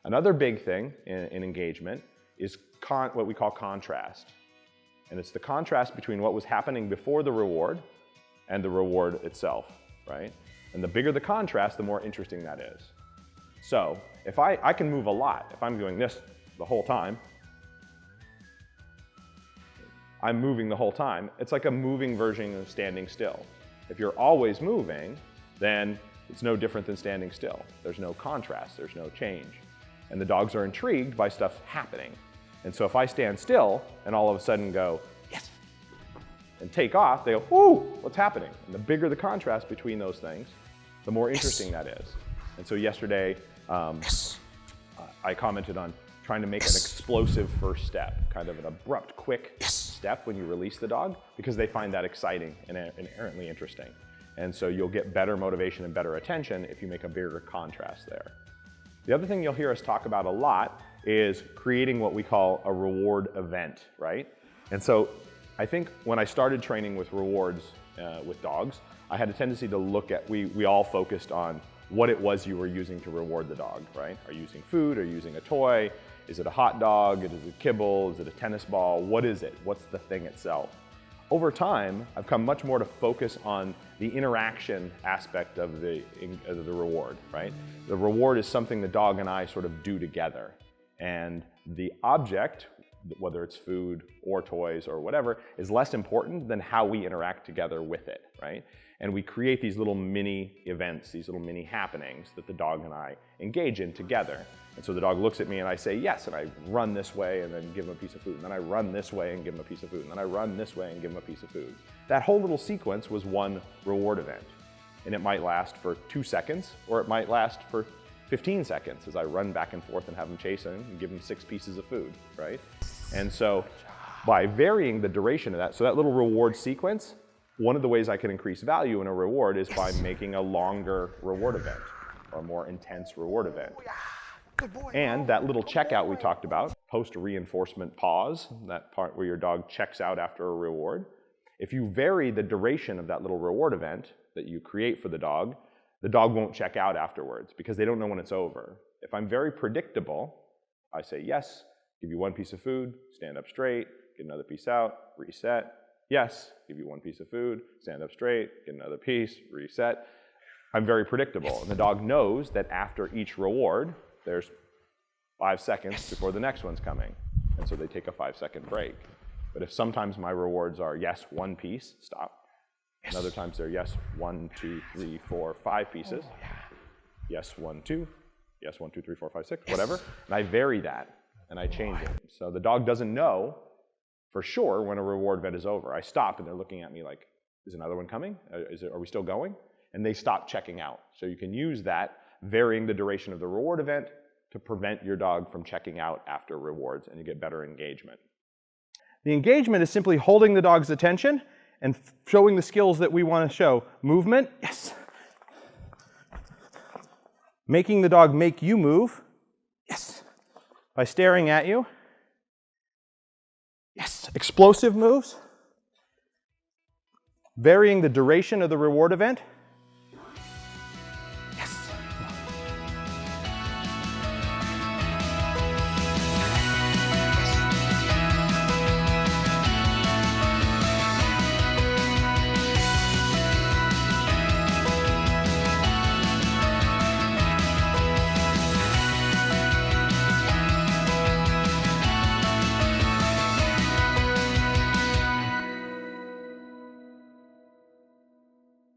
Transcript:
Another big thing in engagement is what we call contrast. And it's the contrast between what was happening before the reward and the reward itself, right? And the bigger the contrast, the more interesting that is. So if I can move a lot. If I'm doing this the whole time, I'm moving the whole time. It's like a moving version of standing still. If you're always moving, then it's no different than standing still. There's no contrast, there's no change. And the dogs are intrigued by stuff happening. And so if I stand still and all of a sudden go, yes, and take off, they go, whoo, what's happening? And the bigger the contrast between those things, the more interesting that is. And so yesterday, I commented on trying to make an explosive first step, kind of an abrupt, quick step when you release the dog, because they find that exciting and inherently interesting. And so you'll get better motivation and better attention if you make a bigger contrast there. The other thing you'll hear us talk about a lot is creating what we call a reward event, right? And so I think when I started training with rewards with dogs, I had a tendency to look at, we all focused on what it was you were using to reward the dog, right? Are you using food? Are you using a toy? Is it a hot dog? Is it kibble? Is it a tennis ball? What is it? What's the thing itself? Over time, I've come much more to focus on the interaction aspect of the reward, right? The reward is something the dog and I sort of do together. And the object, whether it's food or toys or whatever, is less important than how we interact together with it, right? And we create these little mini events, these little mini happenings that the dog and I engage in together. And so the dog looks at me and I say yes, and I run this way and then give him a piece of food. And then I run this way and give him a piece of food. And then I run this way and give him a piece of food. That whole little sequence was one reward event. And it might last for 2 seconds, or it might last for 15 seconds as I run back and forth and have him chase him and give him 6 pieces of food, right? And so by varying the duration of that, so that little reward sequence, one of the ways I can increase value in a reward is by making a longer reward event or a more intense reward event. And that little checkout we talked about, post-reinforcement pause, that part where your dog checks out after a reward, if you vary the duration of that little reward event that you create for the dog won't check out afterwards because they don't know when it's over. If I'm very predictable, I say yes, give you 1 piece of food, stand up straight, get another piece out, reset. Yes, give you 1 piece of food, stand up straight, get another piece, reset. I'm very predictable. And the dog knows that after each reward, there's 5 seconds before the next one's coming. And so they take a 5-second break. But if sometimes my rewards are yes, 1 piece, stop. And other times they're yes, 1, 2, 3, 4, 5 pieces. Yes, 1, 2. Yes, 1, 2, 3, 4, 5, 6, whatever. And I vary that and I change it. So the dog doesn't know for sure when a reward event is over. I stop and they're looking at me like, is another one coming? Are we still going? And they stop checking out. So you can use that, varying the duration of the reward event, to prevent your dog from checking out after rewards, and you get better engagement. The engagement is simply holding the dog's attention and showing the skills that we want to show. Movement, yes. Making the dog make you move, yes. By staring at you, yes. Explosive moves. Varying the duration of the reward event.